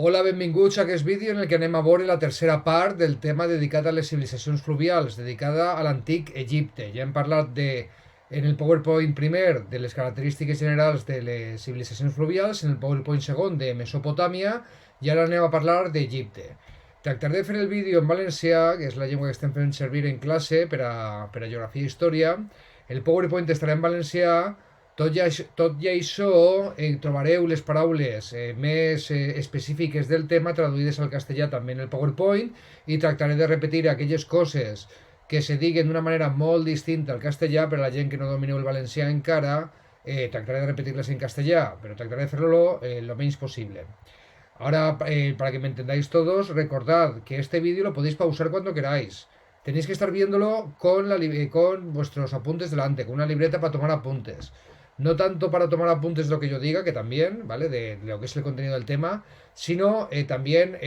Hola, benvinguts a aquest vídeo en el que anem a veure la tercera part del tema dedicat a les civilitzacions fluvials, dedicada a l'antic Egipte. Ja hem parlat en el PowerPoint primer de les característiques generals de les civilitzacions fluvials, en el PowerPoint segon de Mesopotàmia, i ara anem a parlar d'Egipte. Tractaré de fer el vídeo en valencià, que és la llengua que estem fent servir en classe per a geografia i història. El PowerPoint estarà en valencià, tot i això, trobareu les paraules més específiques del tema traduïdes al castellà també en el PowerPoint, i tractaré de repetir aquelles coses que se diguen d'una manera molt distinta al castellà per a la gent que no domineu el valencià encara. Tractaré de repetirles en castellà, però tractaré de fer-lo lo menys possible. Ahora, para que me entendáis todos, recordad que este vídeo lo podéis pausar cuando queráis. Tenéis que estar viéndolo con vuestros apuntes delante, con una libreta para tomar apuntes. No tanto para tomar apuntes de lo que yo diga, que también, ¿vale? De lo que es el contenido del tema, sino también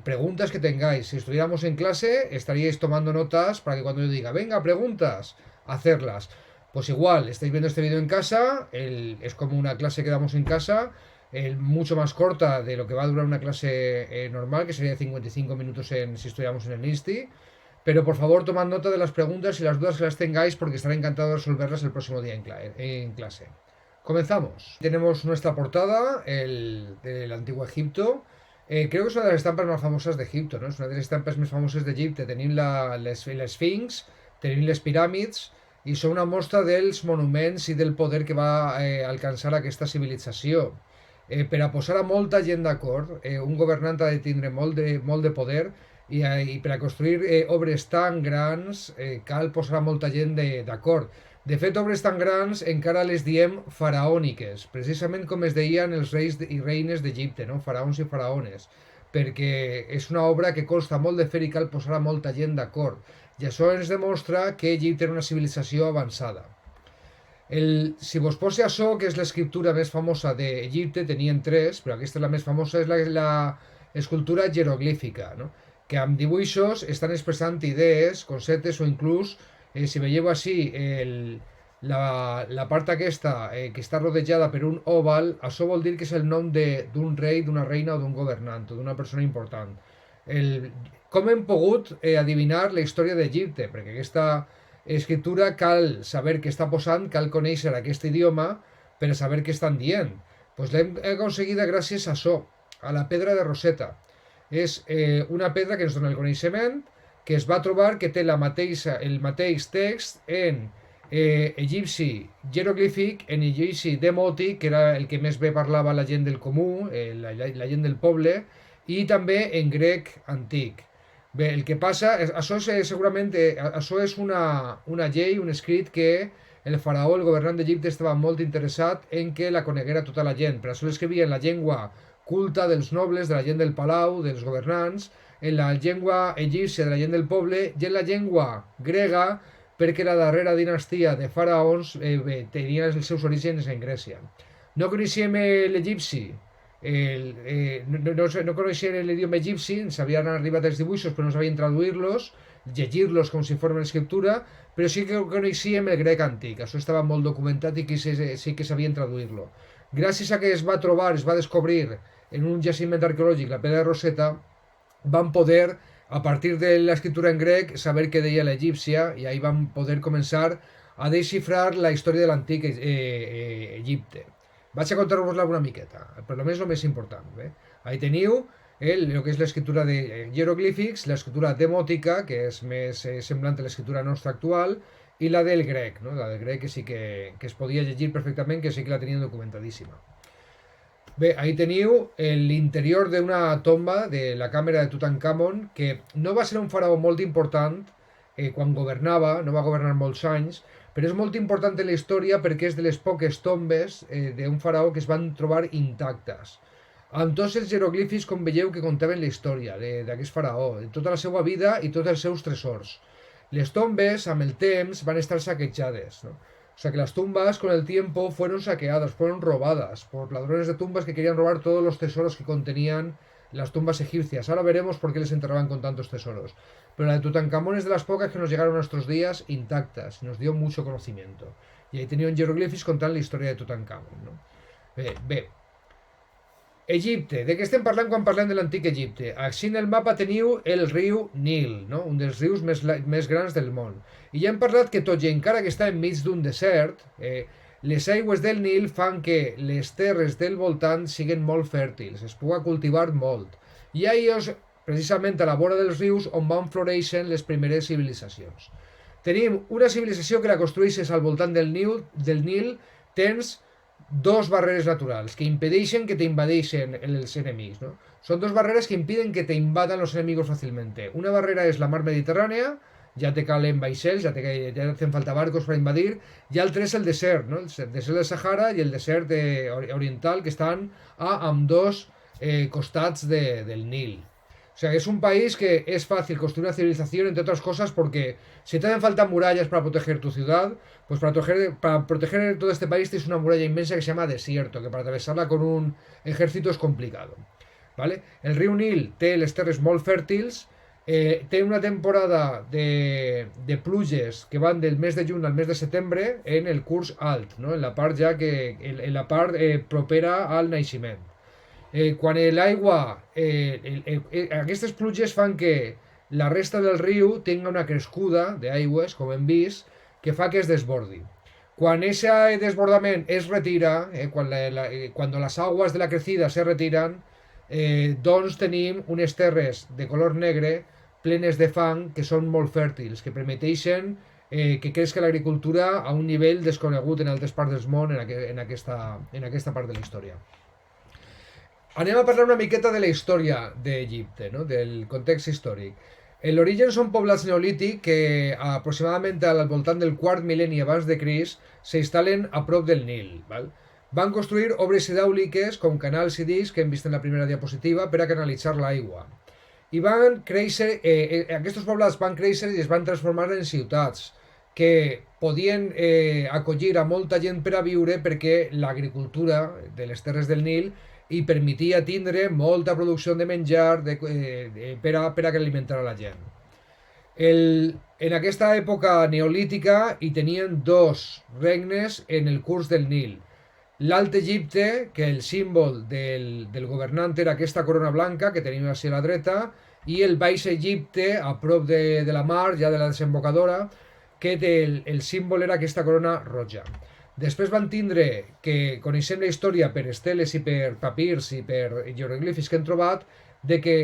preguntas que tengáis. Si estuviéramos en clase, estaríais tomando notas para que cuando yo diga, venga, preguntas, hacerlas. Pues igual, estáis viendo este vídeo en casa, es como una clase que damos en casa, mucho más corta de lo que va a durar una clase normal, que sería de 55 minutos si estuviéramos en el INSTI. Pero por favor, tomad nota de las preguntas y las dudas que las tengáis, porque estaré encantado de resolverlas el próximo día en clase. Comenzamos. Tenemos nuestra portada, del Antiguo Egipto. Creo que es una de las estampas más famosas de Egipto, ¿no? Es una de las estampas más famosas de Egipto. Tenim l'Esfinx, tenim les piràmids, i són una mostra dels monuments i del poder que va alcançar aquesta civilització. Per a posar a molta gent d'acord, un governant ha de tindre molt de poder, i per a construir obres tan grans cal posar a molta gent d'acord. De fet, obres tan grans encara les diem faraòniques, precisament com es deien els reis i reines d'Egipte, no? Faraons i faraones, perquè és una obra que costa molt de fer i cal posar a molta gent d'acord. I això ens demostra que Egipte era una civilització avançada. Si vos posa això, que és l'escriptura més famosa d'Egipte, tenien tres, però aquesta és la més famosa, és l'escultura jeroglífica, no? Que amb dibuixos estan expressant idees, conceptes o inclús, si veieu així, la part aquesta que està rodejada per un òval, això vol dir que és el nom d'un rei, d'una reina o d'un governant o d'una persona important. Com hem pogut adivinar la història d'Egipte? Perquè aquesta escriptura cal saber què està posant, cal conèixer aquest idioma per a saber què estan dient. Doncs l'hem aconseguida gràcies a això, a la pedra de Rosetta. És una pedra que ens dona el coneixement, que es va trobar que té el mateix text en egipci jeroglífic, en egipci demòtic, que era el que més bé parlava la gent del comú, la gent del poble, i també en grec antic. Bé, el que passa, això segurament, això és una llei, un escrit que el faraó, el governant d'Egipte, estava molt interessat en que la coneguera tota la gent. Per això l'escrivia en la llengua culta dels nobles, de la gent del palau, dels governants, en la llengua egípcia de la gent del poble, i en la llengua grega, perquè la darrera dinastia de faraons tenia els seus orígens en Grècia. No coneixíem l'egipci, no coneixien l'idioma egipci, ens havien arribat els dibuixos però no sabien traduir-los, llegir-los com si fos escriptura, però sí que coneixíem el grec antic, això estava molt documentat i sí que sabien traduir-lo. Gràcies a que es va trobar, es va descobrir en un jaciment arqueològic la pedra de Rosetta, van poder, a partir de l'escriptura en grec, saber què deia l'egípcia, i ahí van poder començar a desxifrar la història de l'antic Egipte. Vaig a contar-vos-la una miqueta, però només el més important. Ahí teniu el que és l'escriptura de jeroglífics, l'escriptura demòtica, que és més semblant a l'escriptura nostra actual, i la del grec, no? La del grec que sí que es podia llegir perfectament, que sí que la tenien documentadíssima. Bé, ahí teniu l'interior d'una tomba de la càmera de Tutankamon, que no va ser un faraó molt important quan governava, no va governar molts anys, però és molt important en la història perquè és de les poques tombes d'un faraó que es van trobar intactes, amb tots els jeroglífics, com veieu, que contaven la història d'aquest faraó, de tota la seva vida i tots els seus tresors. Les tombes, amb el temps, van estar saquejades, ¿no? O sea que las tumbas con el tiempo fueron saqueadas, fueron robadas por ladrones de tumbas que querían robar todos los tesoros que contenían las tumbas egipcias. Ahora veremos por qué les enterraban con tantos tesoros. Pero la de Tutankamón es de las pocas que nos llegaron a nuestros días intactas, y nos dio mucho conocimiento. Y ahí tenían jeroglíficos contando la historia de Tutankamón, ¿no? Bé. Egipte. De què estem parlant quan parlem de l'antic Egipte? Així en el mapa teniu el riu Nil, no? Un dels rius més grans del món. I ja hem parlat que tot i encara que està enmig d'un desert, les aigües del Nil fan que les terres del voltant siguin molt fèrtils, es pugui cultivar molt. I ahí és precisament a la vora dels rius on van floreixen les primeres civilitzacions. Tenim una civilització que la construeixes al voltant del Nil, tens dos barreres naturals que impedeixen que te invadeixen els enemics, ¿no? Son dos barreras que impiden que te invadan los enemigos fácilmente. Una barrera es la mar Mediterránea, ja te calen vaixells, ja hacen falta barcos per invadir, i l'altre és el desert, ¿no? El desert del Sahara i el desert oriental, que estan a ambdós costats del Nil. O sea, es un país que es fácil construir una civilización, entre otras cosas, porque si te hacen falta murallas para proteger tu ciudad, pues para proteger todo este país tienes una muralla inmensa que se llama desierto, que para atravesarla con un ejército es complicado. ¿Vale? El riu Nil té les terres molt fèrtils, té una temporada de pluges que van del mes de juny al mes de setembre en el curs alt, no? En la part propera al naixement. Quan l'aigua... aquestes pluges fan que la resta del riu tinga una crescuda d'aigües, com hem vist, que fa que es desbordi. Quan ese desbordament es retira, cuando las aguas de la crecida se retiran, doncs tenim unes terres de color negre plenes de fang que són molt fèrtils, que permeteixen que creixi l'agricultura a un nivell desconegut en altres parts del món en aquesta part de la història. Anem a parlar una miqueta de la història d'Egipte, no? Del context històric. L'origen són poblats neolítics que aproximadament al voltant del quart mil·lenni abans de Crist s'instal·len a prop del Nil. Val? Van construir obres hidràuliques com canals i dics que hem vist en la primera diapositiva per a canalitzar l'aigua. I van créixer, aquests poblats van créixer i es van transformar en ciutats que podien acollir a molta gent per a viure perquè l'agricultura de les terres del Nil i permetia tindre molta producció de menjar per a que alimentara la gent. En aquesta època neolítica hi tenien dos regnes en el curs del Nil. L'Alt Egipte, que el símbol del governant era aquesta corona blanca que tenim així a la dreta, i el Baix Egipte, a prop de la mar, ja de la desembocadora, que el símbol era aquesta corona roja. Després van tindre, que coneixem la història per esteles i per papirs i per hieroglifis que hem trobat, de que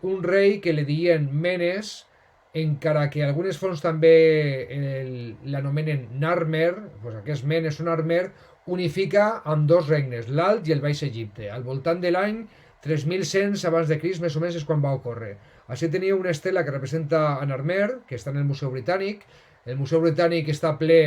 un rei que li deien Menes, encara que algunes fonts també l'anomenen Narmer, doncs aquest Menes o Narmer, unifica amb dos regnes, l'Alt i el Baix Egipte. Al voltant de l'any 3100 abans de Crist, més o menys, és quan va ocórrer. Així teniu una estela que representa a Narmer, que està en el Museu Britànic. El Museu Britànic està ple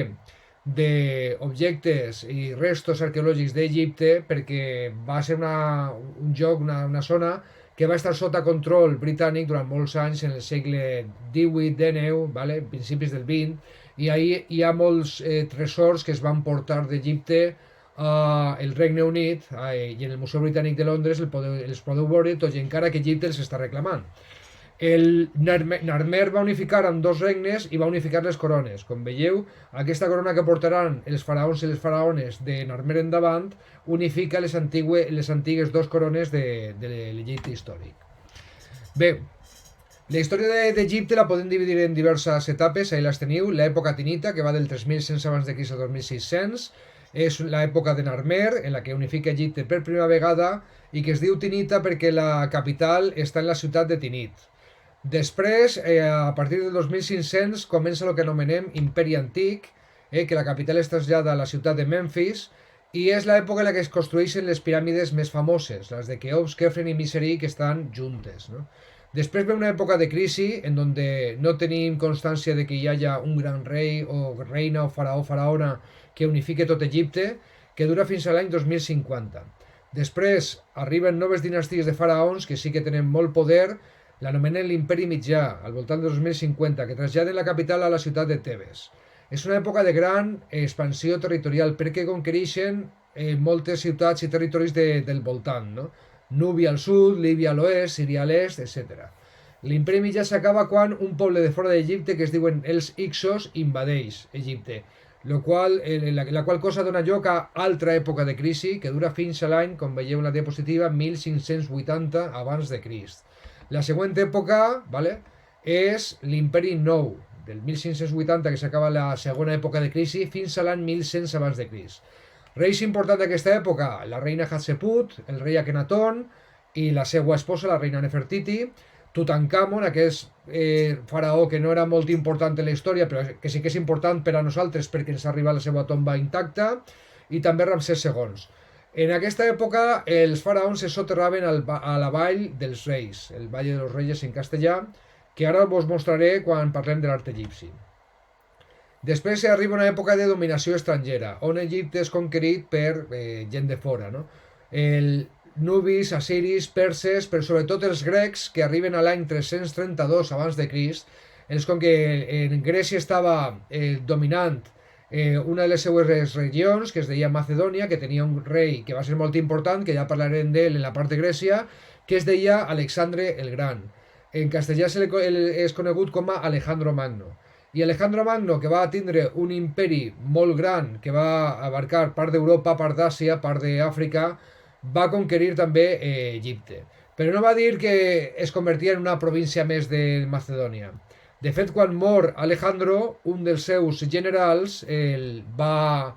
d'objectes i restos arqueològics d'Egipte perquè va ser un lloc, una zona que va estar sota control britànic durant molts anys en el segle XVIII, ¿vale? Principis del XX, i ahí hi ha molts tresors que es van portar d'Egipte al Regne Unit i en el Museu Britànic de Londres els podeu veure, tot i encara que Egipte els està reclamant. El Narmer va unificar amb dos regnes i va unificar les corones. Com veieu, aquesta corona que portaran els faraons i les faraones de Narmer endavant unifica les antigues dos corones de l'Egipte històric. Bé, la història d'Egipte la podem dividir en diverses etapes, ahí les teniu. L'època tinita, que va del 3100 abans de Crist a 2600, és l'època de Narmer, en la que unifica Egipte per primera vegada i que es diu Tinita perquè la capital està en la ciutat de Tinit. Després, a partir del 2500, comença el que anomenem Imperi Antic, que la capital es trasllada a la ciutat de Memphis, i és l'època en la que es construeixen les piràmides més famoses, les de Keops, Khefren i Miseri, que estan juntes, no? Després ve una època de crisi, en donde no tenim constància de que hi hagi un gran rei o reina o faraó o faraona que unifique tot Egipte, que dura fins a l'any 2050. Després arriben noves dinasties de faraons que sí que tenen molt poder, l'anomenen l'Imperi Mitjà, al voltant del 2050, que traslladen la capital a la ciutat de Tebes. És una època de gran expansió territorial perquè conquereixen moltes ciutats i territoris del voltant, no? Núbia al sud, Líbia a l'oest, Síria a l'est, etc. L'Imperi Mitjà s'acaba quan un poble de fora d'Egipte, que es diuen els Hyksos, invadeix Egipte. la qual cosa dona lloc a altra època de crisi que dura fins a l'any, com veieu en la diapositiva, 1580 abans de Crist. La següent època, vale, és l'Imperi Nou, del 1580, que s'acaba la segona època de crisi, fins a l'any 1100 abans de Crist. Reis importants d'aquesta època, la reina Hatshepsut, el rei Akhenaton i la seva esposa, la reina Nefertiti, Tutankamon, aquest faraó que no era molt important en la història, però que sí que és important per a nosaltres perquè ens arriba la seva tomba intacta, i també Ramsès II. En aquesta època els faraons se soterraven a la vall dels reis, el Valle de los Reyes en castellà, que ara vos mostraré quan parlem de l'art egipci. Després arriba una època de dominació estrangera, on Egipte és conquerit per gent de fora, no? Nubis, assiris, perses, però sobretot els grecs, que arriben a l'any 332 abans de Crist, com que en Grècia estava dominant una de les seues regions, que es deia Macedònia, que tenia un rei que va ser molt important, que ja parlarem d'ell en la part de Grècia, que es deia Alexandre el Gran. En castellà és conegut com a Alejandro Magno. I Alejandro Magno, que va tindre un imperi molt gran, que va abarcar part d'Europa, part d'Àsia, part d'Àfrica, va conquerir també Egipte. Però no va dir que es convertia en una província més de Macedònia. De fet, quan mor Alejandro, un dels seus generals va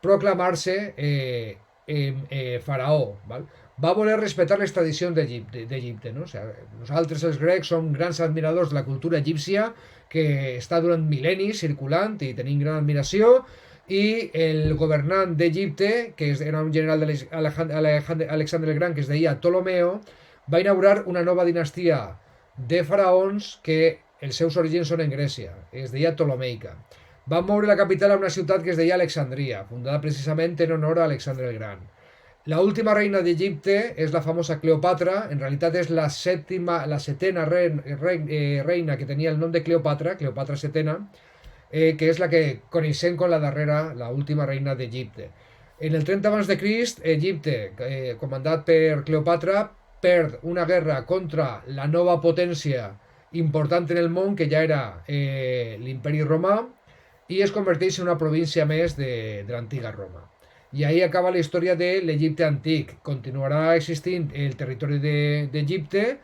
proclamar-se faraó. Val? Va voler respectar les tradicions d'Egipte. No? O sigui, nosaltres, els grecs, som grans admiradors de la cultura egípcia, que està durant mil·lennis circulant i tenim gran admiració, i el governant d'Egipte, que era un general d'Alexandre el Gran, que es deia Ptolomeo, va inaugurar una nova dinastia de faraons que els seus orígens són en Grècia, es deia Ptolomeica. Va moure la capital a una ciutat que es deia Alexandria, fundada precisament en honor a Alexandre el Gran. La última reina d'Egipte és la famosa Cleopatra, en realitat és la setena reina que tenia el nom de Cleopatra, Cleopatra setena, que és la que coneixem com la darrera, la última reina d'Egipte. En el 30 abans de Crist, Egipte, comandat per Cleopatra, perd una guerra contra la nova potència important en el món, que ja era l'Imperi Romà, i es converteix en una província més de l'antiga Roma. I ahí acaba la història de l'Egipte antic. Continuarà existint el territori d'Egipte,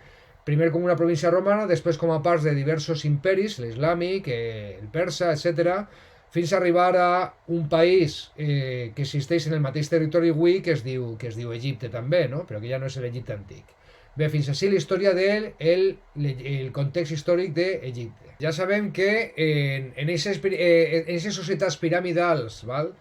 primer com una província romana, després com a parts de diversos imperis, l'islàmic, el persa, etc., fins a arribar a un país que existeix en el mateix territori avui que es diu Egipte també, no? Però que ja no és l'Egipte antic. Bé, fins així la història del context històric d'Egipte. Ja sabem que en aquestes societats piramidals, val?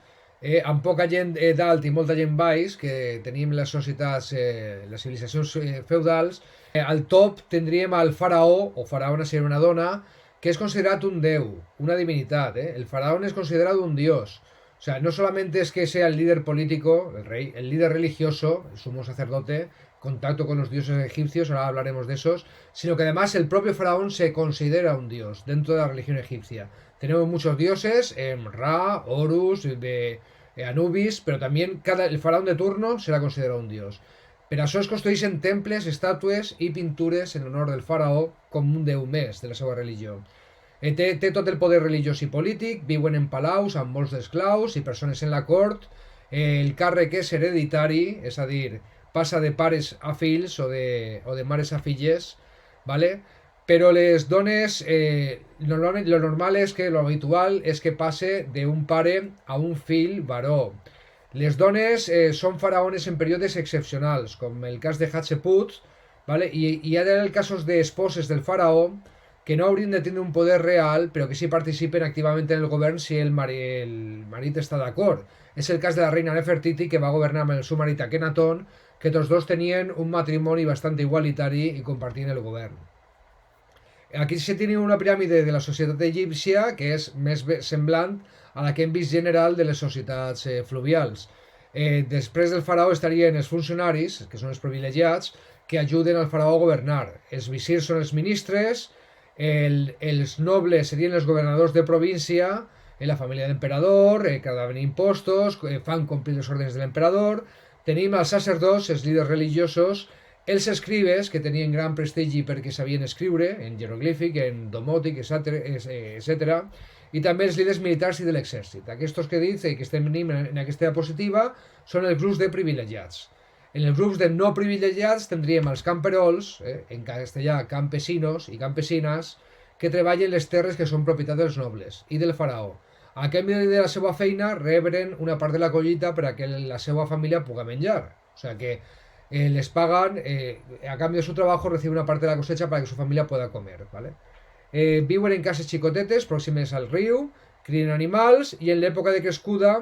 Amb poca gent dalt i molta gent baix, que tenim les societats, les civilitzacions feudals, al top tindríem el faraó, o faraona seria una dona, que és considerat un déu, una divinitat. El faraón es considerado un dios. O sea, no solamente es que sea el líder político, el rey, el líder religioso, el sumo sacerdote, contacto con los dioses egipcios, ahora hablaremos de esos, sino que además el propio faraón se considera un dios dentro de la religión egipcia. Tenemos muchos dioses, Ra, Horus, Anubis, pero también el faraón de turno serà considerat un dios. Per això es construeixen temples, estàtues i pintures en honor del faraó com un déu més de la seva religió. Té tot el poder religiós i polític, viuen en palaus amb molts d'esclaus i persones en la cort, el càrrec és hereditari, és a dir, passa de pares a fills o de mares a filles, ¿vale? Però les dones, lo normal és que, lo habitual és que passe d'un pare a un fill varó. Les dones són faraones en períodes excepcionals, com el cas de Hatshepsut, ¿vale? I hi ha casos d'esposes del faraó que no haurien de tenir un poder real, però que sí participen activament en el govern si el marit està d'acord. És el cas de la reina Nefertiti, que va governar amb el seu marit Akhenaton, que tots dos tenien un matrimoni bastant igualitari i compartien el govern. Aquí se tiene una piràmide de la societat egípcia que és més semblant a la que hem vist general de les societats fluvials. Després del faraó estarien els funcionaris, que són els privilegiats, que ajuden al faraó a governar. Els visirs són els ministres, els nobles serien els governadors de província, la família de l'emperador, que ha d'haver impostos, fan complir les ordres de l'emperador. Tenim els sacerdots, els líders religiosos, els escribes, que tenien gran prestigi perquè sabien escriure, en jeroglífic, en domòtic, etc. i també els líders militars i de l'exèrcit. Aquests que dic que estem en aquesta diapositiva són els grups de privilegiats. En els grups de no privilegiats tindríem els camperols, en castellà campesinos i campesines, que treballen les terres que són propietat dels nobles i del faraó. A canvi de la seva feina rebren una part de la collita per a que la seva família pugui menjar. O sea que les pagan, a cambio de su trabajo recibe una parte de la cosecha para que su familia pueda comer, ¿vale? Viuen en cases xicotetes pròximes al riu, crien animals i en l'època de crescuda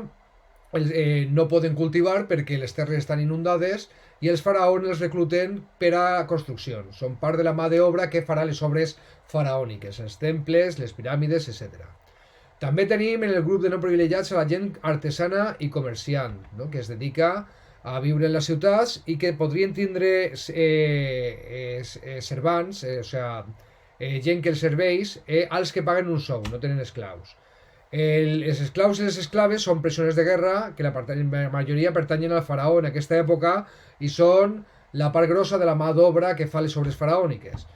no poden cultivar perquè les terres estan inundades i els faraons els recluten per a construccions. Són part de la mà d'obra que farà les obres faraòniques, els temples, les piràmides, etc. També tenim en el grup de no privilegiats a la gent artesana i comerciant, no? Que es dedica a viure en les ciutats i que podrien tindre servants, gent que els serveix, als que paguen un sou, no tenen esclaus. Els esclaus i les esclaves són presoners de guerra que la majoria pertanyen al faraó en aquesta època i són la part grossa de la mà d'obra que fa les obres faraòniques.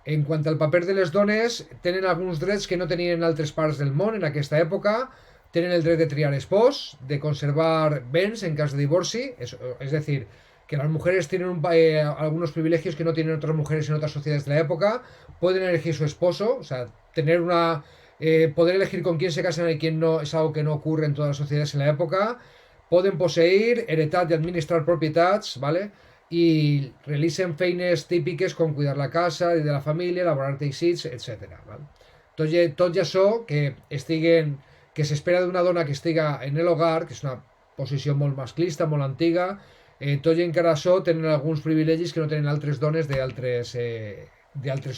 En quant al paper de les dones, tenen alguns drets que no tenien en altres parts del món en aquesta època. Tenen el dret de triar espòs, de conservar béns en cas de divorci, es decir, que las mujeres tienen algunos privilegios que no tienen otras mujeres en otras sociedades de la época. Pueden elegir su esposo, o sea, tener poder elegir con quién se casan y quién no es algo que no ocurre en todas las sociedades en la época. Poden posseir, heretar i administrar propietats, ¿vale? I realicen feines típiques com cuidar la casa i de la família, elaborar teixits, etc. ¿vale? Tot i això, que s'espera d'una dona que estiga en l'hogar, que és una posició molt masclista, molt antiga, tot i encara això tenen alguns privilegis que no tenen altres dones d'altres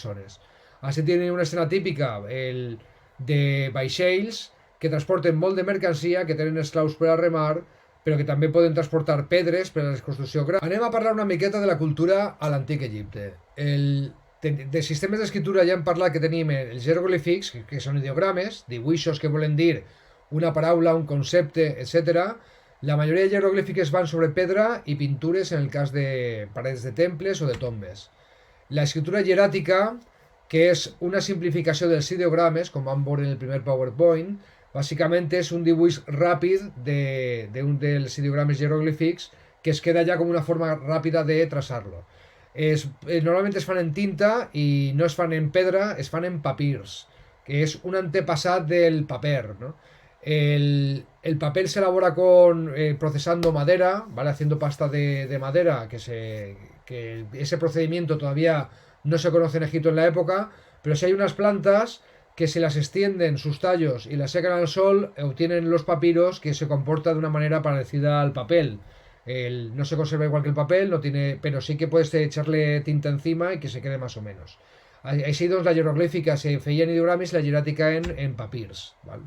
zones. Així tenen una escena típica de vaixells que transporten molt de mercancia, que tenen esclaus per a remar, però que també poden transportar pedres per a la construcció gran. Anem a parlar una miqueta de la cultura a l'antic Egipte. De sistemes d'escriptura ja hem parlat que tenim els jeroglífics, que són ideogrames, dibuixos que volen dir una paraula, un concepte, etc. La majoria de jeroglífics van sobre pedra i pintures en el cas de parets de temples o de tombes. L'escriptura hieràtica, que és una simplificació dels ideogrames, com vam veure en el primer PowerPoint, bàsicament és un dibuix ràpid d'un dels ideogrames jeroglífics que es queda ja com una forma ràpida de traçar-lo. Normalment es fan en tinta i no es fan en pedra, es fan en papirs, que és un antepassat del paper, ¿no? El papel se elabora procesando madera, ¿vale? Haciendo pasta de madera, que ese procedimiento todavía no se conoce en Egipto en la época, pero si hay unas plantas que se las extienden sus tallos y las secan al sol, obtienen los papiros que se comporta de una manera parecida al papel. No se conserva igual que el papel, pero sí que puedes echarle tinta encima y que se quede más o menos. Així doncs la jeroglífica se feia en ideogrames i la jeràtica en papirs. ¿Vale?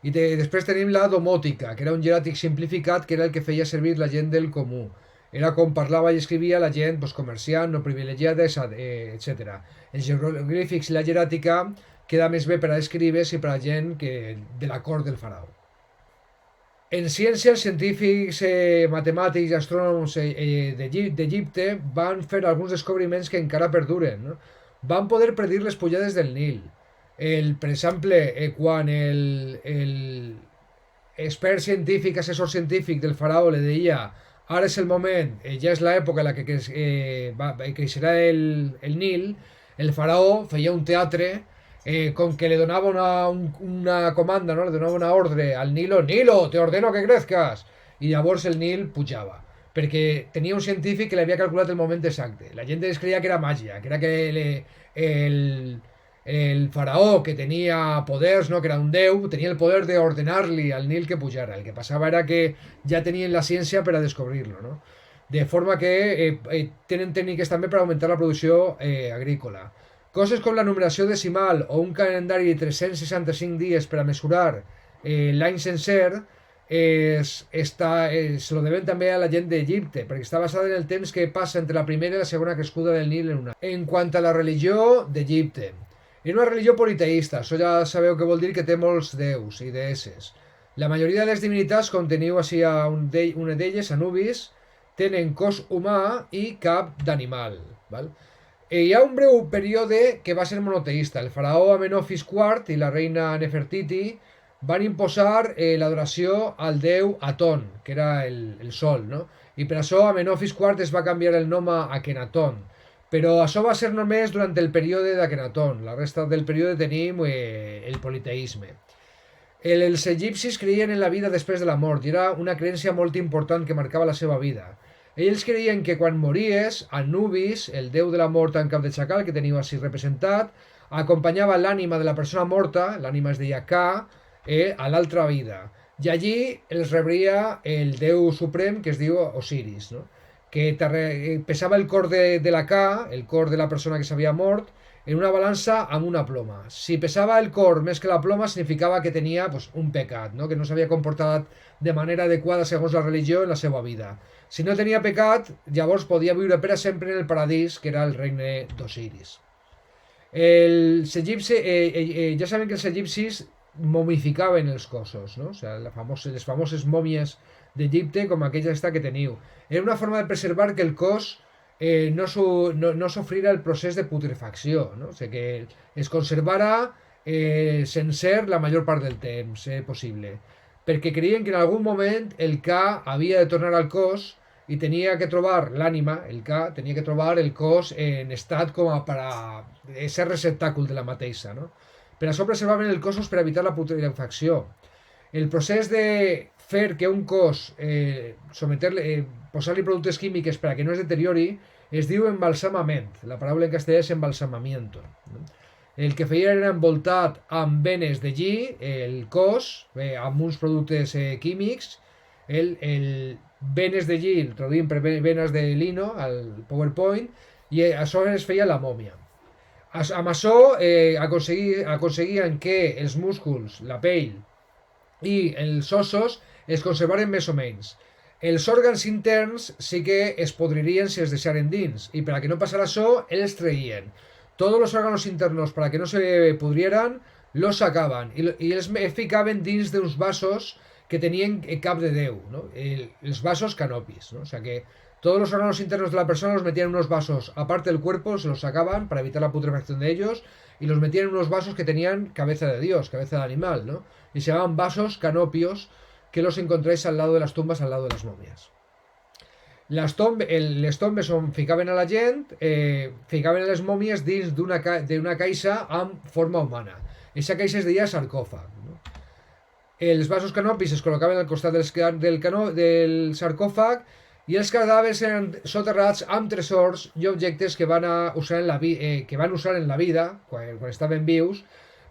I després tenim la domòtica, que era un jeràtic simplificat, que era el que feia servir la gent del comú. Era com parlava i escrivia la gent comerciant, no privilegiada, etc. Els jeroglífics i la jeràtica queda més bé per a escribes i per a gent de la cort del faraó. En ciències, científics, matemàtics i astrònoms d'Egipte van fer alguns descobriments que encara perduren. No? Van poder predir les pujades del Nil. Per exemple, quan l'expert científic, assessor científic del faraó li deia ara és el moment, ja és l'època en la que creixerà el Nil, el faraó feia un teatre com que le donava una comanda, ¿no? Le donava una ordre al Nilo, Nilo, te ordeno que crezcas, i llavors el Nil pujava, perquè tenia un científic que l'havia calculat el moment exacte. La gent es creia que era màgia, que era que el faraó, que tenia poders, no? Que era un déu, tenia el poder d'ordenar-li al Nil que pujara. El que passava era que ja tenien la ciència per a descobrir-lo, no? De forma que tenen tècniques també per augmentar la producció agrícola. Coses com la numeració decimal o un calendari de 365 dies per a mesurar l'any sencer se lo deben també a la gent d'Egipte, perquè està basada en el temps que passa entre la primera i la segona crescuda del Nil en un any. En quant a la religió d'Egipte, era una religió politeïsta, això ja sabeu que vol dir que té molts déus i deesses. La majoria de les divinitats, com teniu així una d'elles, Anubis, tenen cos humà i cap d'animal. Hi ha un breu període que va ser monoteista. El faraó Amenofis IV i la reina Nefertiti van imposar l'adoració al déu Aton, que era el sol, no? I per això Amenofis IV es va canviar el nom a Akhenaton. Però això va ser només durant el període d'Akhenaton. La resta del període tenim el politeisme. Els egipcis creien en la vida després de la mort i era una creença molt important que marcava la seva vida. Ells creien que quan mories, Anubis, el déu de la mort en cap de xacal, que teniu així representat, acompanyava l'ànima de la persona morta, l'ànima es deia Ka, a l'altra vida. I allí els rebria el déu suprem que es diu Osiris, no? Que pesava el cor de la Ka, el cor de la persona que s'havia mort, en una balança amb una ploma. Si pesava el cor més que la ploma, significava que tenia pues, un pecat, no? Que no s'havia comportat de manera adequada segons la religió en la seva vida. Si no tenia pecat, llavors podia viure per a sempre en el paradís, que era el regne d'Osiris. Ja saben que els egipcis momificaven els cossos, no? O sigui, les famoses mòmies d'Egipte, com aquella esta que teniu. Era una forma de preservar que el cos no sofrira el procés de putrefacció, no? O sigui, que es conservara sencer la major part del temps possible, perquè creien que en algun moment el Ka havia de tornar al cos i tenia que trobar l'ànima, el Ka, tenia que trobar el cos en estat com a per a ser receptàcul de la mateixa, no? Per això preservaven els cossos per evitar la putrefacció. El procés de fer que un cos, posar-li productes químics per a que no es deteriori, es diu embalsamament. La paraula en castellà és embalsamamiento. El que feia era envoltat amb venes de lli, el cos, amb uns productes químics, el venes de lli, el traduïm per venes de lino al PowerPoint, i això es feia la mòmia. Amb això aconseguien que els músculs, la pell i els ossos es conservaren més o menys. Els òrgans interns sí que es podririen si els deixaren dins, i per a que no passara això, els treien. Todos los órganos internos, para que no se pudrieran, los sacaban y els ficaven dins d'uns vasos que tenien cap de Déu, ¿no? Els vasos canopis, ¿no? O sea que todos los órganos internos de la persona los metían en unos vasos aparte del cuerpo, se los sacaban para evitar la putrefacción de ellos y los metían en unos vasos que tenían cabeza de Dios, cabeza de animal, ¿no? Y se llamaban vasos canopios, que los encontráis al lado de las tumbas, al lado de las momias. Les tombes on ficaven a la gent, ficaven a les mòmies dins d'una caixa amb forma humana. Aquesta caixa es deia sarcòfag. No? Els vasos canopis es col·locaven al costat del sarcòfag i els cadàvers eren soterrats amb tresors i objectes que van usar en la vida, quan estaven vius,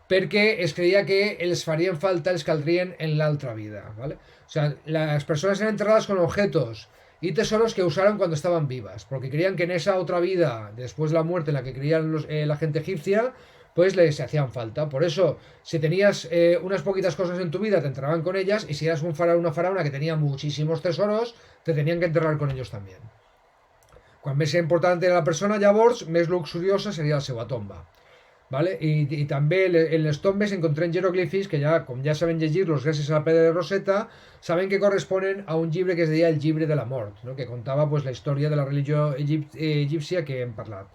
perquè es creia que els farien falta, els caldrien en l'altra vida. ¿Vale? O sea, las personas eran enterradas con objetos y tesoros que usaron cuando estaban vivas, porque creían que en esa otra vida, después de la muerte en la que creían la gente egipcia, pues les hacían falta. Por eso, si tenías unas poquitas cosas en tu vida, te enterraban con ellas, y si eras un faraón o una faraona que tenía muchísimos tesoros, te tenían que enterrar con ellos también. Quan més important era la persona, llavors, més luxuriosa seria la seva tomba. ¿Vale? Y también en les tombes encontré jeroglifis que ya, com ja saben llegir-los gràcies a la pedra de Rosetta, saben que corresponen a un llibre que es deia el llibre de la mort, ¿no? Que contava pues, la història de la religió egípcia que hem parlat.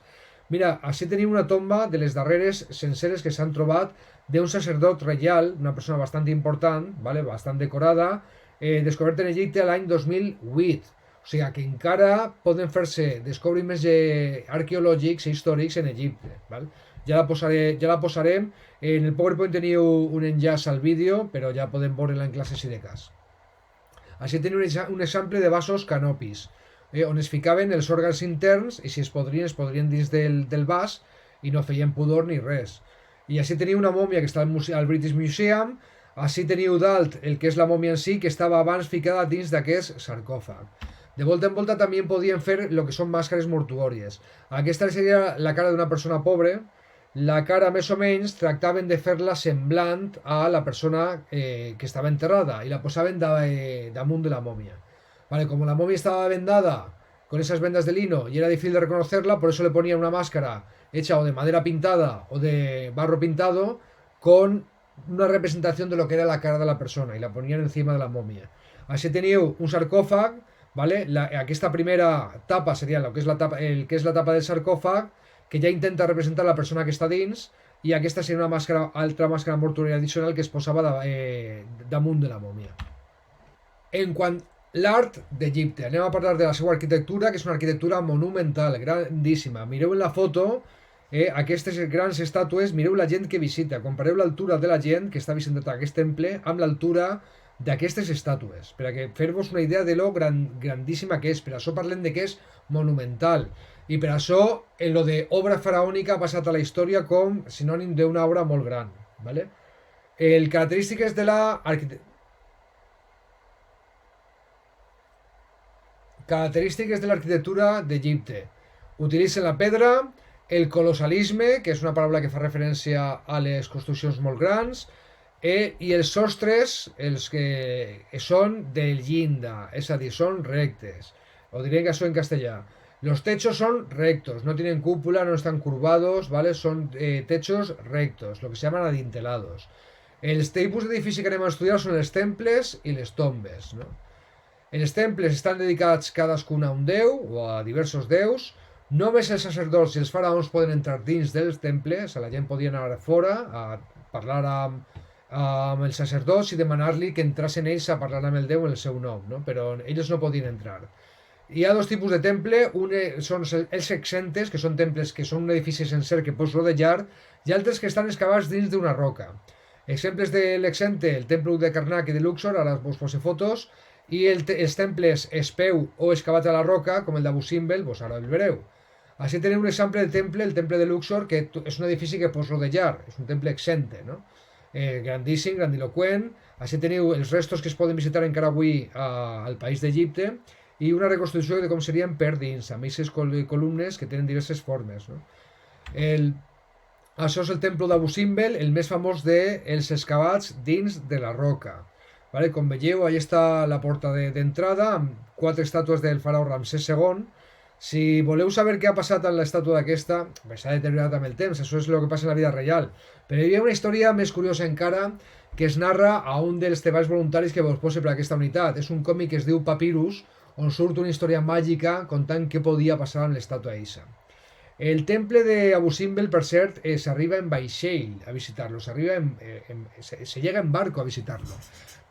Mira, així teniu una tomba de les darreres senceres que s'han trobat d'un sacerdot reial, una persona bastant important, ¿vale? Bastant decorada, descoberta en Egipte l'any 2008. O sigui que encara poden fer-se descobriments arqueològics i històrics en Egipte, ¿vale? Ja la posarem. En el PowerPoint teniu un enllaç al vídeo, però ja podem veure-la en classe si de cas. Així teniu un exemple de vasos canopis, on es ficaven els òrgans interns i si es podrien dins del vas i no feien pudor ni res. I així teniu una mòmia que està al British Museum, així teniu dalt el que és la mòmia en si, que estava abans ficada dins d'aquest sarcòfag. De volta en volta també podien fer el que són màscares mortuòries. Aquesta seria la cara d'una persona pobra. La cara, més o menys, tractaven de fer-la semblant a la persona que estava enterrada i la posaven damunt de la mòmia. Vale, como la momia estaba vendada con esas vendas de lino y era difícil de reconocerla, por eso le ponían una máscara hecha o de madera pintada o de barro pintado con una representación de lo que era la cara de la persona y la ponían encima de la momia. Així teniu un sarcòfag, ¿vale? Aquesta primera tapa seria el que és la tapa del sarcòfag, que ja intenta representar la persona que està dins, i aquesta seria una altra màscara mortuòria addicional que es posava damunt de la mòmia. En quant l'art d'Egipte, anem a parlar de la seva arquitectura, que és una arquitectura monumental, grandíssima. Mireu en la foto aquestes grans estàtues, mireu la gent que visita, compareu l'altura de la gent que està visitant aquest temple amb l'altura d'aquestes estàtues, per a que fer-vos una idea de lo grandíssima que és. Per això parlem de que és monumental, i per això en lo de obra faraònica ha passat a la història com sinònim d'una obra molt gran, ¿vale? Característiques de l'arquitectura d'Egipte: utilitzen la pedra, el colossalisme, que és una paraula que fa referència a les construccions molt grans, i els sostres, els que són del llinda, és a dir, són rectes, o diré que això en castellà. Los techos son rectos, no tienen cúpula, no están curvados, ¿vale? Son techos rectos, lo que se llaman adintelados. Els tipus d'edifici que anem a estudiar són els temples i les tombes, no? Els temples estan dedicats cadascun a un déu o a diversos déus. Només els sacerdots i els faraons poden entrar dins dels temples, la gent podia anar fora a parlar amb els sacerdots i demanar-li que entrassin ells a parlar amb el déu en el seu nom, no? Però ells no podien entrar. Hi ha dos tipus de temple, un són els exentes, que són temples que són un edifici sencer que pots rodejar, i altres que estan excavats dins d'una roca. Exemples de l'exente, el temple de Karnak i de Luxor, ara us poso fotos, i els temples espeu o excavat a la roca, com el d'Abu Simbel, doncs ara el vereu. Així tenim un exemple de temple, el temple de Luxor, que és un edifici que pots rodejar, és un temple exente, no? Grandíssim, grandiloquent. Així teniu els restos que es poden visitar encara avui al país d'Egipte, i una reconstrucció de com serien per dins, amb aquestes columnes que tenen diverses formes, no? Això és el temple d'Abu Simbel, el més famós dels excavats dins de la roca. Vale? Com veieu, allà està la porta d'entrada, amb 4 estàtues del faraó Ramsès II. Si voleu saber què ha passat amb l'estàtua d'aquesta, s'ha deteriorat amb el temps, això és el que passa en la vida real. Però hi ha una història més curiosa encara, que es narra a un dels treballs voluntaris que vos posa per aquesta unitat. És un còmic que es diu Papyrus, on surt una història màgica contant què podia passar amb l'estàtua d'Isa. El temple d'Abu Simbel, per cert, s'arriba en vaixell a visitar-lo, se llega en barco a visitar-lo,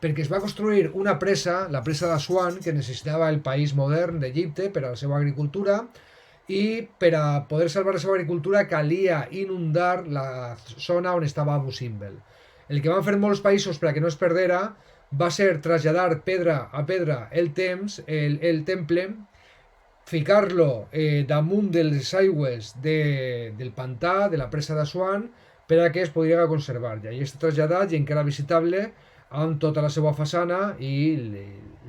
perquè es va construir una presa, la presa d'Assuan, que necessitava el país modern d'Egipte per a la seva agricultura, i per a poder salvar la seva agricultura calia inundar la zona on estava Abu Simbel. El que van fer molts països per a que no es perdera va ser traslladar pedra a pedra el temple, ficar-lo damunt de les aigües del pantà, de la presa d'Assuan, per a que es podia conservar. I allà està traslladat i encara visitable amb tota la seva façana i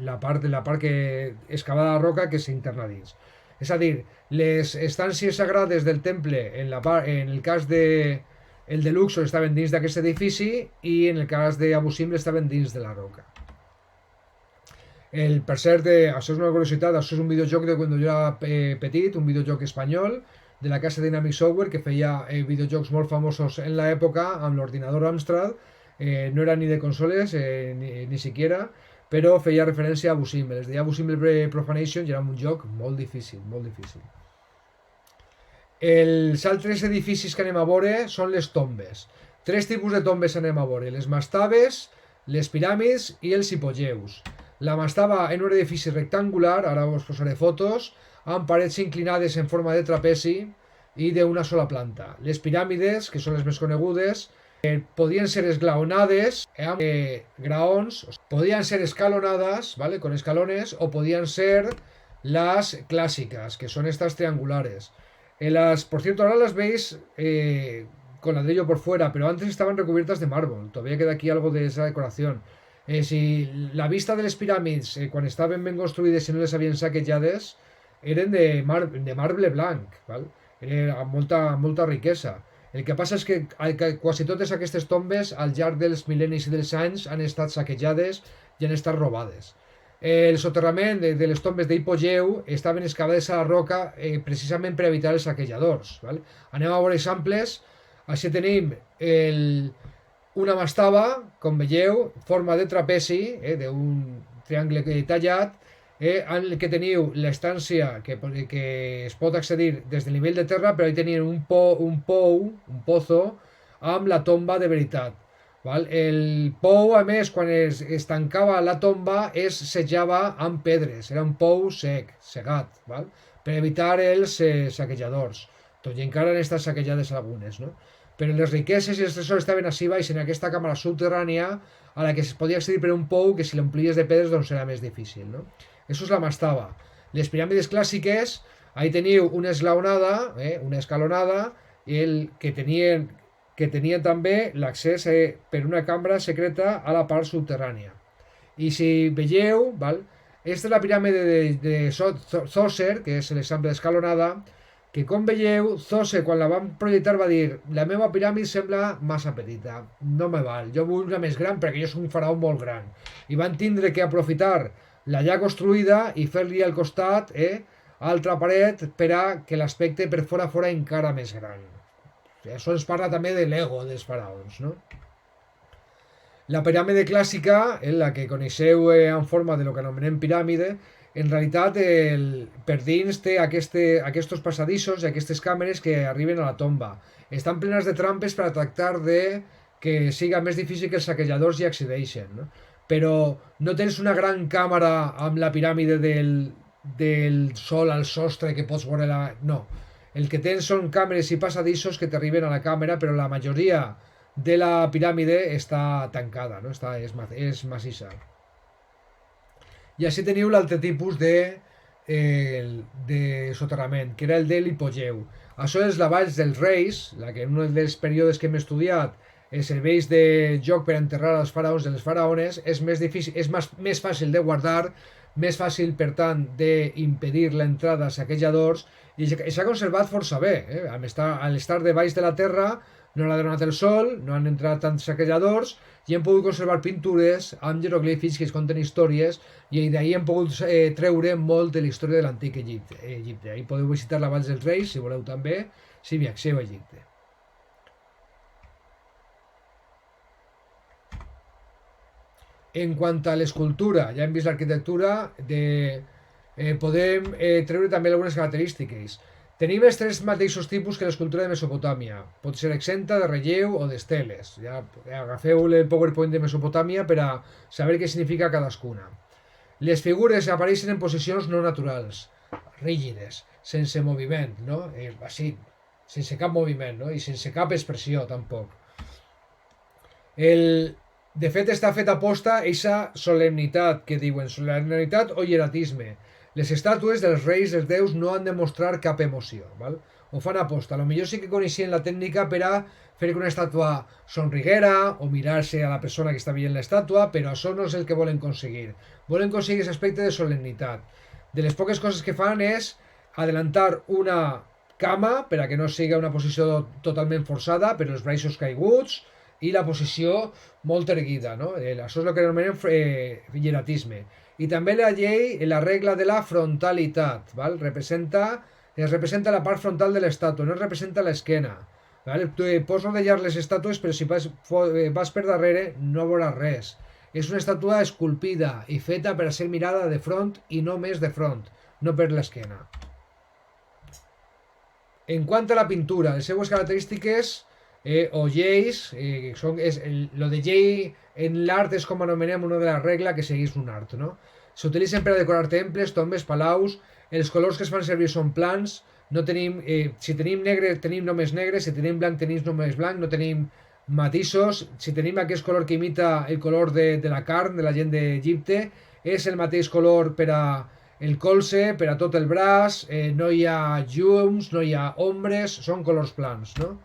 la part que excavada a la roca que s'interna dins. És a dir, les estàncies sagrades del temple, en el cas el de Luxor, estaven dins d'aquest edifici, i en el cas d'Abu Simbel estaven dins de la roca. Per cert, això és una curiositat, això és un videojoc de quan jo era petit, un videojoc espanyol de la casa Dynamic Software, que feia videojocs molt famosos en l'època amb l'ordinador Amstrad. No era ni de consoles ni siquiera, però feia referència a Abu Simbel. Es deia Abu Simbel Profanation i era un joc molt difícil, molt difícil. Els altres edificis que anem a veure són les tombes. 3 tipus de tombes anem a veure: les mastabes, les piràmides i els hipogeus. La mastaba en un edifici rectangular, ara us posaré fotos, amb parets inclinades en forma de trapezi i d'una sola planta. Les piràmides, que són les més conegudes, podien ser esglaonades amb graons, podien ser escalonades, ¿vale? Con escalones, o podien ser las clásicas, que son estas triangulares. Por cierto, ahora las veis con ladrillo por fuera, pero antes estaban recubiertas de mármol. Todavía queda aquí algo de esa decoración. Si la vista de les piràmides, quan estaven ben construïdes i no les havien saquejades, eren de marbre blanc, val? Era molta riquesa. El que passa és que quasi totes aquestes tombes al llarg dels mil·lennis i dels anys han estat saquejades i han estat robades. El soterrament de les tombes d'Hipogeu estaven excavades a la roca precisament per evitar els saquejadors, val? Anem a veure exemples. Així tenim una mastaba, com veieu, forma de trapezi, d'un triangle tallat, en el que teniu l'estància que es pot accedir des del nivell de terra, però hi teniu un pozo, amb la tomba de veritat. Val? El pou, a més, quan es tancava la tomba, es sejava amb pedres. Era un pou segat, val? Per evitar els saquejadors. Tot i encara han estat saquejades algunes, no? Però les riqueses i els tresors estaven així baix en aquesta càmera subterrània a la que es podia accedir per un pou que si l'omplies de pedres doncs era més difícil, no? Això és la mastaba. Les piràmides clàssiques, ahí teniu una esglaonada, una escalonada, que tenia també l'accés per una cambra secreta a la part subterrània. I si veieu, val, aquesta és la piràmide de Zoser, que és l'exemple d'escalonada, que com veieu, Zose quan la van projectar va dir la meva piràmide sembla massa petita, no me val, jo vull una més gran perquè jo soc un faraó molt gran. I van tindre que aprofitar la ja construïda i fer-li al costat altra paret per a que l'aspecte per fora encara més gran. Això ens parla també de l'ego dels faraons, no? La piràmide clàssica, la que coneixeu en forma de lo que anomenem piràmide, en realitat per dins té aquests passadissos i aquestes càmeres que arriben a la tomba. Estan plenes de trampes per a tractar de que siga més difícil que els saquejadors hi accedeixen, no? Però no tens una gran càmera amb la piràmide del sol al sostre que pots veure la... No. El que tens són càmeres i passadissos que t'arriben a la càmera, però la majoria de la piràmide està tancada, no? És massissa. I així teniu l'altre tipus de soterrament, que era el de l'hipogeu. Això és la Vall dels Reis, la que en un dels períodes que hem estudiat serveix de joc per enterrar els faraons de les faraones, és més difícil, és més fàcil de guardar, més fàcil, per tant, d'impedir l'entrada a saquejadors, i s'ha conservat força bé. Al estar de baix de la terra, no l'ha donat el sol, no han entrat tants saquejadors, i hem pogut conservar pintures amb jeroglífics que es conten històries, i d'ahir hem pogut treure molt de la història de l'antic Egipte. Ahí podeu visitar la Vall dels Reis, si voleu també, si viatgeu a Egipte. En quant a l'escultura, ja hem vist l'arquitectura, podem treure també algunes característiques. Tenim els tres mateixos tipus que l'escultura de Mesopotàmia. Pot ser exenta, de relleu o d'esteles. Ja agafeu el PowerPoint de Mesopotàmia per a saber què significa cadascuna. Les figures apareixen en posicions no naturals, rígides, sense moviment, no? Així, sense cap moviment, no? I sense cap expressió, tampoc. De fet, està fet aposta aquesta solemnitat que diuen, solemnitat o hieratisme. Les estàtues dels reis dels déus no han de mostrar cap emoció, val? Ho fan aposta. Potser sí que coneixien la tècnica per a fer que una estàtua somriguera o mirar-se a la persona que està veient l'estàtua, però això no és el que volen aconseguir. Volen aconseguir aquest aspecte de solemnitat. De les poques coses que fan és adelantar una cama per a que no sigui una posició totalment forçada, però els braços caiguts i la posició molt erguida, no? Això és el que anomenem hieratisme. I també la llei, la regla de la frontalitat, val? Es representa la part frontal de l'estàtua, no es representa l'esquena. Tu pots rodejar les estàtues, però si vas per darrere no veuràs res. És una estàtua esculpida i feta per a ser mirada de front i no més de front, no per l'esquena. En quant a la pintura, les seues característiques o lleis, lo de llei en l'art és com anomenem una de les regles que segueix un art, no? S'utilitzen per a decorar temples, tombes, palaus, els colors que es fan servir són plans, no tenim, si tenim negre tenim només negre, si tenim blanc tenim només blanc, no tenim matisos, si tenim aquest color que imita el color de la carn de la gent d'Egipte, és el mateix color per a el colze, per a tot el braç, no hi ha llums, no hi ha ombres, són colors plans, no?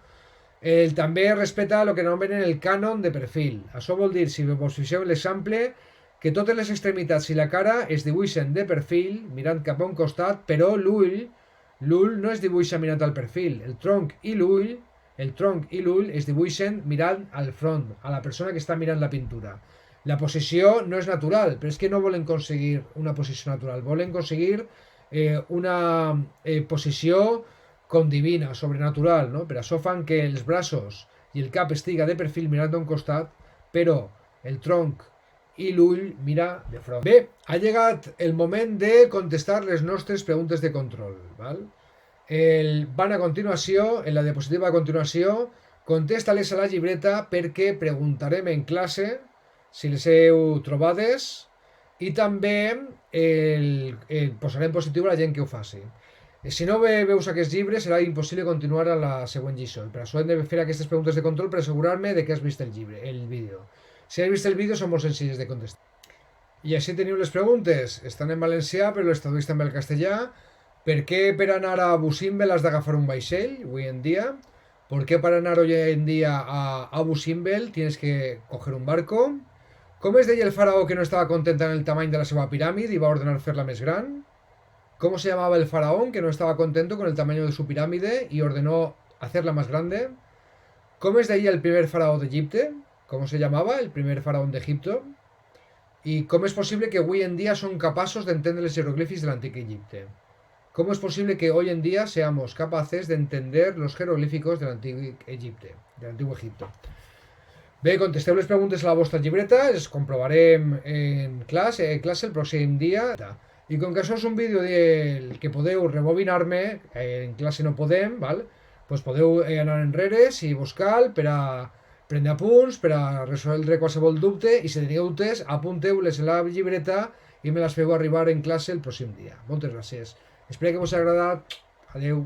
També respecta el que anomenen el cànon de perfil. Això vol dir, si vos fixeu en l'exemple, que totes les extremitats i la cara es dibuixen de perfil, mirant cap a un costat, però l'ull no es dibuixa mirant al perfil. El tronc i l'ull es dibuixen mirant al front, a la persona que està mirant la pintura. La posició no és natural, però és que no volen aconseguir una posició natural, volen aconseguir una posició com divina, sobrenatural, no? Per això fan que els braços i el cap estiga de perfil mirant d'un costat, però el tronc i l'ull mira de front. Bé, ha llegat el moment de contestar les nostres preguntes de control. Val? Van a continuació, en la diapositiva a continuació, contesta-les a la llibreta perquè preguntarem en classe si les heu trobades i també posarem positiu a la gent que ho faci. Si no veus aquests llibres serà impossible continuar a la següent lliçó. Per això hem de fer aquestes preguntes de control per assegurar-me de que has vist el vídeo. Si has vist el vídeo són molt senzilles de contestar. I així teniu les preguntes. Estan en valencià però les traduïs també al castellà. ¿Per qué para anar a Abu Simbel has de agafar un vaixell hoy en día? ¿Por qué para anar hoy en día a Abu Simbel tienes que coger un barco? ¿Cómo es deia el faraó que no estava content en el tamany de la seva piràmide y va a ordenar fer-la més gran? ¿Cómo se llamaba el faraón que no estaba contento con el tamaño de su pirámide y ordenó hacerla más grande? ¿Cómo es deia el primer faraó de Egipto? ¿Cómo se llamaba el primer faraón de Egipto? ¿Y cómo es posible que hoy en día son capaces de entender los jeroglíficos del antiguo Egipto? ¿Cómo es posible que hoy en día seamos capaces de entender los jeroglíficos del antiguo Egipto? Bé, contesteu les preguntes a la vostra llibreta, les comprovarem en classe el pròxim dia. I com que això és un vídeo que podeu rebobinar-me, en classe no podem, val? Pues podeu anar enrere, si vos cal, per a prendre apunts, per a resoldre qualsevol dubte, i si teniu dubtes, apunteu-les a la llibreta i me les feu arribar en classe el pròxim dia. Moltes gràcies. Espero que vos hagi agradat. Adeu.